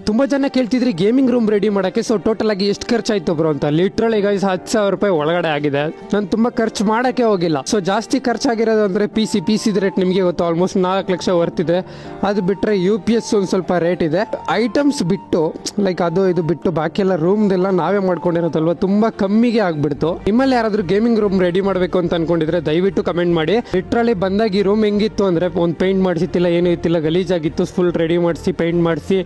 ತುಂಬಾ ಜನ ಕೇಳ್ತಿದ್ರಿ gaming room ready ಮಾಡಕ್ಕೆ. ಸೊ ಟೋಟಲ್ ಆಗಿ ಎಷ್ಟು ಖರ್ಚಾಯ್ತು ಬ್ರೋ ಅಂತ. ಲಿಟ್ರಲಿ ಗೈಸ್ 10,000 ರೂಪಾಯಿ ಒಳಗಡೆ ಆಗಿದೆ. ನಾನು ತುಂಬಾ ಖರ್ಚು ಮಾಡಕ್ಕೆ ಹೋಗಿಲ್ಲ. ಸೊ ಜಾಸ್ತಿ ಖರ್ಚಾಗಿರೋದು ಅಂದ್ರೆ ಪಿ ಸಿ ರೇಟ್ ನಿಮಗೆ ಗೊತ್ತು, ಆಲ್ಮೋಸ್ಟ್ 4 ಲಕ್ಷ ವರ್ತಿದೆ. ಅದು ಬಿಟ್ರೆ UPS ಒಂದು ಸ್ವಲ್ಪ ರೇಟ್ ಇದೆ. ಐಟಮ್ಸ್ ಬಿಟ್ಟು ಲೈಕ್ ಅದು ಇದು ಬಿಟ್ಟು ಬಾಕಿ ಎಲ್ಲ ರೂಮ್ದೆಲ್ಲ ನಾವೇ ಮಾಡ್ಕೊಂಡಿರೋದಲ್ವಾ, ತುಂಬಾ ಕಮ್ಮಿಗೆ ಆಗ್ಬಿಡ್ತು. ನಿಮ್ಮಲ್ಲಿ ಯಾರಾದ್ರೂ ಗೇಮಿಂಗ್ ರೂಮ್ ರೆಡಿ ಮಾಡಬೇಕು ಅಂತ ಅನ್ಕೊಂಡಿದ್ರೆ ದಯವಿಟ್ಟು ಕಮೆಂಟ್ ಮಾಡಿ. ಲಿಟ್ರಲಿ ಬಂದಾಗ ಈ ರೂಮ್ ಹೆಂಗಿತ್ತು ಅಂದ್ರೆ ಒಂದು ಪೇಂಟ್ ಮಾಡಿಸಿತ್ತಿಲ್ಲ, ಏನೂ ಇತ್ತಿಲ್ಲ, ಗಲೀಜಾಗಿತ್ತು. ಫುಲ್ ರೆಡಿ ಮಾಡಿಸಿ ಪೇಂಟ್ ಮಾಡಿಸಿ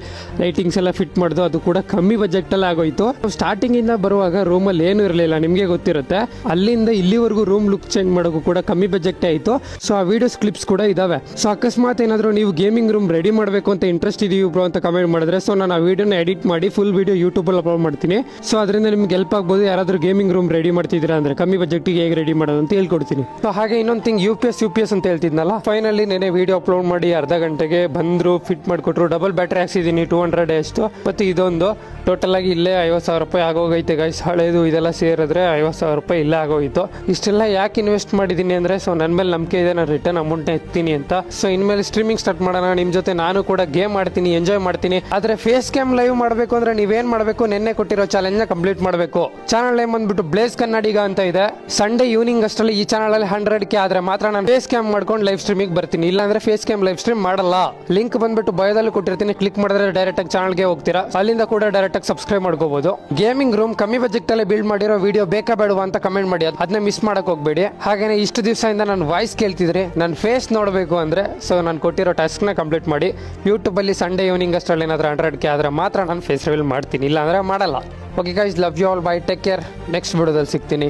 ಲೈಟಿಂಗ್ಸ್ ಎಲ್ಲ ಫಿಟ್ ಮಾಡ್ದು. ಅದು ಕೂಡ ಕಮ್ಮಿ ಬಜೆಟ್ ಅಲ್ಲಿ ಆಗೋಯ್ತು. ಸ್ಟಾರ್ಟಿಂಗ್ ಇಂದ ಬರುವಾಗ ರೂಮ್ ಅಲ್ಲಿ ಏನು ಇರಲಿಲ್ಲ, ನಿಮಗೆ ಗೊತ್ತಿರುತ್ತೆ. ಅಲ್ಲಿಂದ ಇಲ್ಲಿವರೆಗೂ ರೂಮ್ ಲುಕ್ ಚೇಂಜ್ ಮಾಡೋಕ್ಕೂ ಕೂಡ ಕಮ್ಮಿ ಬಜೆಟ್ ಆಯಿತು. ಸೊ ಆ ವಿಡಿಯೋಸ್ ಕ್ಲಿಪ್ಸ್ ಕೂಡ ಇದಾವೆ. ಸೊ ಅಕಸ್ಮಾತ್ ಏನಾದರೂ ನೀವು ಗೇಮಿಂಗ್ ರೂಮ್ ರೆಡಿ ಮಾಡಬೇಕು ಅಂತ ಇಂಟ್ರೆಸ್ಟ್ ಇದೀವಿ ಬ್ರೋ ಅಂತ ಕಮೆಂಟ್ ಮಾಡಿದ್ರೆ, ಸೊ ನಾನು ಆ ವಿಡಿಯೋನ ಎಡಿಟ್ ಮಾಡಿ ಫುಲ್ ವಿಡಿಯೋ ಯೂಟ್ಯೂಬಲ್ಲಿ ಅಪ್ಲೋಡ್ ಮಾಡ್ತೀನಿ. ಸೊ ಅದರಿಂದ ನಿಮ್ಗೆ ಹೆಲ್ಪ್ ಆಗ್ಬೋದು. ಯಾರಾದರೂ ಗೇಮಿಂಗ್ ರೂಮ್ ರೆಡಿ ಮಾಡ್ತಿದ್ದೀರಾ ಅಂದ್ರೆ ಕಮ್ಮಿ ಬಜೆಟ್ಗೆ ಹೇಗೆ ರೆಡಿ ಮಾಡೋದು ಅಂತ ಹೇಳ್ಕೊಡ್ತೀನಿ. ಸೊ ಹಾಗೆ ಇನ್ನೊಂದು ಥಿಂಗ್ UPS ಅಂತ ಹೇಳ್ತಿದ್ನಲ್ಲ, ಫೈನಲಿ ನೆನೆ ವಿಡಿಯೋ ಅಪ್ಲೋಡ್ ಮಾಡಿ ಅರ್ಧ ಗಂಟೆಗೆ ಬಂದ್ರು, ಫಿಟ್ ಮಾಡಿಕೊಟ್ರು. ಡಬಲ್ ಬ್ಯಾಟ್ರಿ ಹಾಕ್ಸಿದ್ದೀನಿ 200 ಎಷ್ಟು. ಮತ್ತು ಇದೊಂದು ಟೋಟಲ್ ಆಗಿ ಇಲ್ಲೇ 50,000 ರೂಪಾಯಿ ಆಗೋಗೈತೆ ಗೈಸ್. ಹಳೇದು ಇದೆಲ್ಲ ಸೇರಿದ್ರೆ 50,000 ರೂಪಾಯಿ ಇಲ್ಲೇ ಆಗೋಯ್ತು. ಇಷ್ಟೆಲ್ಲ ಯಾಕೆ ಇನ್ವೆಸ್ಟ್ ಮಾಡಿದ್ದೀನಿ ಅಂದ್ರೆ, ಸೊ ನನ್ನ ಮೇಲೆ ನಂಬಿಕೆ ಇದೆ, ನಾನು ರಿಟರ್ನ್ ಅಮೌಂಟ್ ಎತ್ತೀನಿ ಅಂತ. ಸೊ ಇನ್ಮೇಲೆ ಸ್ಟ್ರೀಮಿಂಗ್ ಸ್ಟಾರ್ಟ್ ಮಾಡೋಣ. ನಿಮ್ಮ ಜೊತೆ ನಾನು ಕೂಡ ಗೇಮ್ ಮಾಡ್ತೀನಿ, ಎಂಜಾಯ್ ಮಾಡ್ತೀನಿ. ಆದ್ರೆ ಫೇಸ್ ಕ್ಯಾಮ್ ಲೈವ್ ಮಾಡಬೇಕು ಅಂದ್ರೆ ನೀವೇನ್ ಮಾಡಬೇಕು, ನೆನ್ನೆ ಕೊಟ್ಟಿರೋ ಚಾಲೆಂಜ್ ನ ಕಂಪ್ಲೀಟ್ ಮಾಡಬೇಕು. ಚಾನಲ್ ನೇಮ್ ಬಂದ್ಬಿಟ್ಟು ಬ್ಲೇಸ್ ಕನ್ನಡಿಗ ಅಂತ ಇದೆ. ಸಂಡೇ ಈವ್ನಿಂಗ್ ಅಷ್ಟರಲ್ಲಿ ಈ ಚಾನಲ್ ಅಲ್ಲಿ 100K ಆದ್ರೆ ಮಾತ್ರ ನಾನು ಫೇಸ್ ಕ್ಯಾಮ್ ಮಾಡ್ಕೊಂಡು ಲೈವ್ ಸ್ಟ್ರೀಮಿಂಗ್ ಬರ್ತೀನಿ. ಇಲ್ಲಾಂದ್ರೆ ಫೇಸ್ ಕ್ಯಾಮ್ ಲೈವ್ ಸ್ಟ್ರೀಮ್ ಮಾಡಲ್ಲ. ಲಿಂಕ್ ಬಂದ್ಬಿಟ್ಟು ಬಯೋದಲ್ಲಿ ಕೊಟ್ಟಿರ್ತೀನಿ, ಕ್ಲಿಕ್ ಮಾಡಿದ್ರೆ ಡೈರೆಕ್ಟ್ ಆಗಿ ಚಾನಲ್ಗೆ ಹೋಗ್ತೀರಾ. ಅಲ್ಲಿಂದ ಕೂಡ ಡೈರೆಕ್ಟ್ ಆಗಿ ಸಬ್ಸ್ಕ್ರೈಬ್ ಮಾಡ್ಕೋಬಹುದು. ಗೇಮಿಂಗ್ ರೂಮ್ ಕಮ್ಮಿ ಬಜೆಟ್ ಅಲ್ಲಿ ಬಿಲ್ಡ್ ಮಾಡಿರೋ ವಿಡಿಯೋ ಬೇಕಾ ಬೇಡವಾ ಅಂತ ಕಮೆಂಟ್ ಮಾಡಿ, ಅದನ್ನ ಮಿಸ್ ಮಾಡಕ್ ಹೋಗ್ಬೇಡಿ. ಹಾಗೇನೆ ಇಷ್ಟು ದಿವಸದಿಂದ ನನ್ನ ವಾಯ್ಸ್ ಕೇಳ್ತಿದ್ರಿ, ನನ್ನ ಫೇಸ್ ನೋಡಬೇಕು ಅಂದ್ರೆ ಸೊ ನಾನು ಕೊಟ್ಟಿರೋ ಟಾಸ್ಕ್ ನ ಕಂಪ್ಲೀಟ್ ಮಾಡಿ. ಯೂಟ್ಯೂಬ್ ಅಲ್ಲಿ ಸಂಡೇ ಈವ್ನಿಂಗ್ ಅಷ್ಟರಲ್ಲಿ ಏನಾದ್ರೂ 100K ಆದ್ರೆ ಮಾತ್ರ ನಾನು ಫೇಸ್ ರಿವೀಲ್ ಮಾಡ್ತೀನಿ, ಇಲ್ಲ ಅಂದ್ರೆ ಮಾಡಲ್ಲ. Okay guys, love you all, bye, take care. Next ವಿಡಿಯೋದಲ್ಲಿ ಸಿಗ್ತೀನಿ.